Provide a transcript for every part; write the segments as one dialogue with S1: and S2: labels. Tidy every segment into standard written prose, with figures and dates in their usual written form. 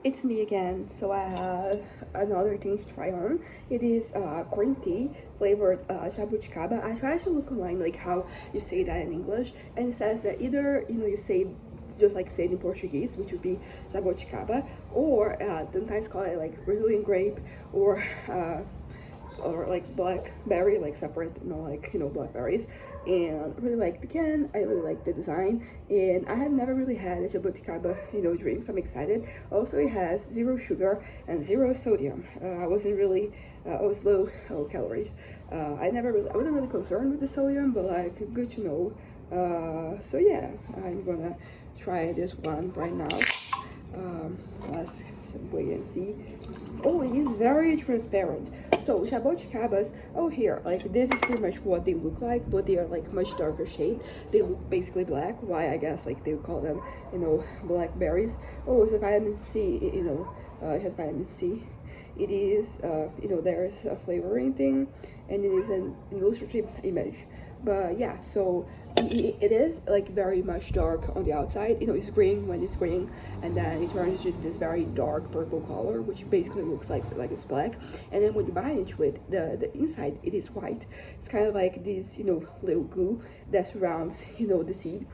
S1: It's me again. So I have another thing to try on. It is green tea flavored jaboticaba. I tried to look online like how you say that in English, and it says that either you say just like say it in Portuguese, which would be jaboticaba, or sometimes call it like Brazilian grape or like blackberry, like separate, like blackberries. And I really like the can. I really like the design, and I have never really had a jabuticaba drink, so I'm excited. Also, it has zero sugar and zero sodium. I wasn't really I was low calories. I wasn't really concerned with the sodium, but like good to know. So yeah, I'm gonna try this one right now. Let's wait and see. Oh, it is very transparent. So jaboticabas, oh here, like this is pretty much what they look like, but they are like much darker shade. They look basically black. Why I guess like they would call them, blackberries. Oh, it's a vitamin C. It has vitamin C. It is, there's a flavoring thing, and it is an illustrative image. But yeah, so it is like very much dark on the outside. It's green when it's green, and then it turns to this very dark purple color, which basically looks like it's black. And then when you bite into it, the inside it is white. It's kind of like this little goo that surrounds the seed.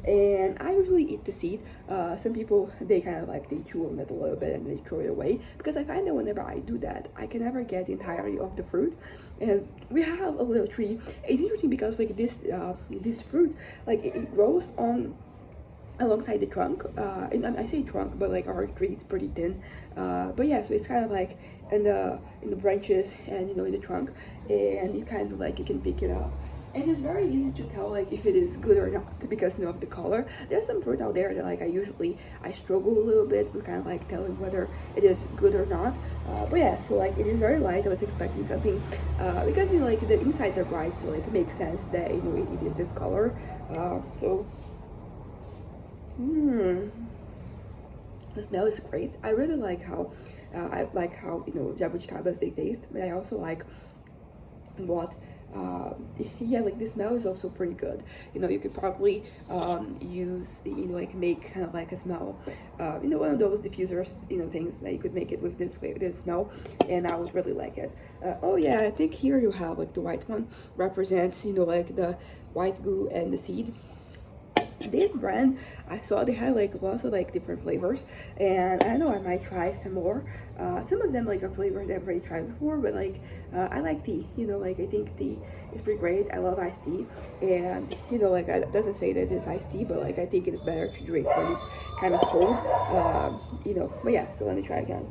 S1: And I usually eat the seed. Some people they kind of like they chew on it a little bit and they throw it away, because I find that whenever I do that, I can never get the entirety of the fruit. And we have a little tree. It's interesting because like this fruit, like it grows on alongside the trunk. And I say trunk, but like our tree is pretty thin. But yeah, so it's kind of like in the branches and in the trunk, and you kind of like you can pick it up. And it's very easy to tell like if it is good or not because of the color. There's some fruit out there that like I struggle a little bit with kind of like telling whether it is good or not. But yeah, so like it is very light. I was expecting something because like the insides are bright, so like it makes sense that it is this color. So the smell is great. I really like how I like how jabuticabas they taste, but I also like what yeah, like the smell is also pretty good. You could probably use like make kind of like a smell, one of those diffusers, things that you could make it with this smell, and I would really like it. Oh yeah, I think here you have like the white one represents like the white goo and the seed. This brand, I saw they had like lots of like different flavors, and I know I might try some more. Some of them like are flavors I've already tried before, but like I like tea. Like I think tea is pretty great. I love iced tea, and like it doesn't say that it's iced tea, but like I think it is better to drink when it's kind of cold. But yeah, so let me try again.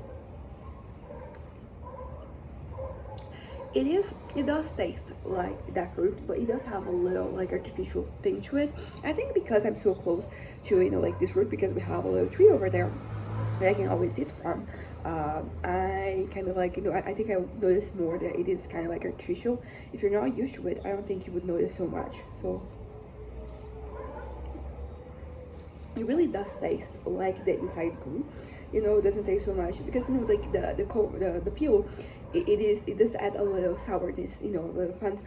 S1: It does taste like that fruit, but it does have a little like artificial thing to it. I think because I'm so close to like this fruit, because we have a little tree over there that I can always eat from. I kind of like I think I would notice more that it is kind of like artificial. If you're not used to it, I don't think you would notice so much. So it really does taste like the inside goo. It doesn't taste so much because like the peel, it does add a little sourness, a little fun,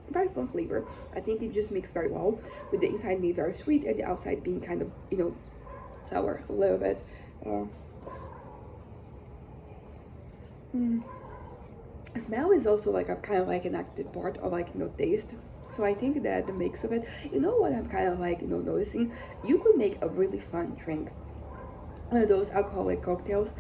S1: very fun flavor. I think it just mixed very well with the inside being very sweet and the outside being kind of sour a little bit. Uh, Smell is also like a kind of like an active part of like taste. So I think that the mix of it, what I'm kind of like noticing, you could make a really fun drink, one of those alcoholic cocktails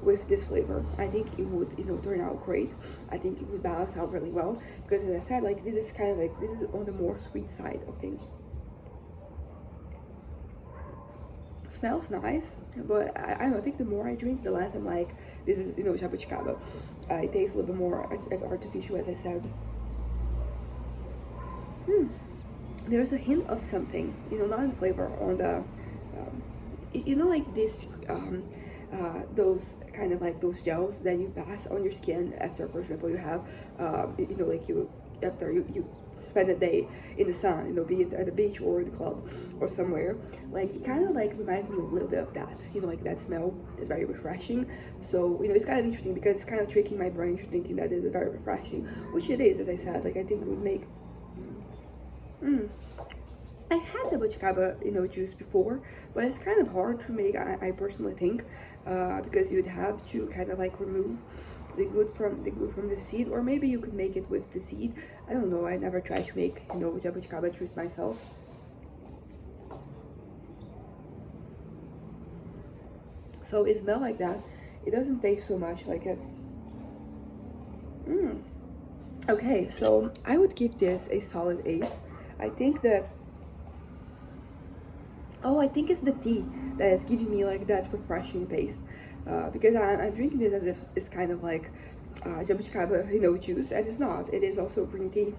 S1: with this flavor. I think it would turn out great. I think it would balance out really well, because as I said, like this is kind of like this is on the more sweet side of things. Smells nice, but I don't know, I think the more I drink, the less I'm like, this is jabuticaba. It tastes a little bit more as artificial, as I said. There's a hint of something, not in the flavor, on the like this those kind of like those gels that you pass on your skin after, for example, you have like you after you spend a day in the sun, be it at the beach or the club or somewhere. Like it kind of like reminds me a little bit of that. Like that smell is very refreshing. So it's kind of interesting because it's kind of tricking my brain to thinking that this is very refreshing, which it is, as I said. Like I think it would make I had jaboticaba, juice before, but it's kind of hard to make. I personally think, because you'd have to kind of like remove the good from the seed, or maybe you could make it with the seed. I don't know. I never tried to make jaboticaba juice myself. So it smells like that. It doesn't taste so much like it. Okay, so I would give this a solid 8. I think that, oh, I think it's the tea that is giving me like that refreshing taste. Because I'm drinking this as if it's kind of like jabuticaba, juice, and it's not. It is also green tea.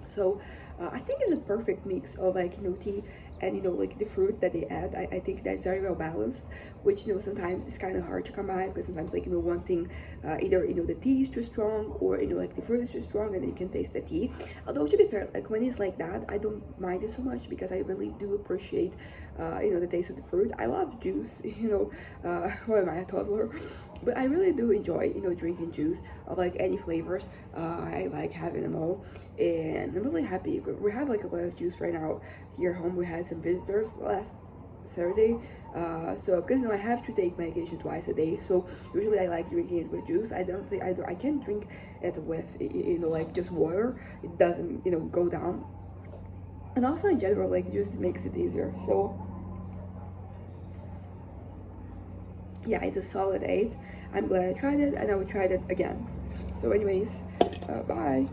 S1: So I think it's a perfect mix of like tea and like the fruit that they add. I think that's very well balanced, which sometimes it's kind of hard to combine, because sometimes like one thing, either the tea is too strong, or like the fruit is too strong and then you can taste the tea. Although to be fair, like when it's like that, I don't mind it so much, because I really do appreciate the taste of the fruit. I love juice, why am I, a toddler? But I really do enjoy drinking juice of like any flavors. I like having them all, and I'm really happy. We have like a lot of juice right now here home. We had some visitors last Saturday, so because I have to take medication twice a day, so usually I like drinking it with juice. I can't drink it with like just water. It doesn't go down. And also in general, like juice makes it easier. So yeah, it's a solid 8. I'm glad I tried it, and I would try it again. So anyways, bye.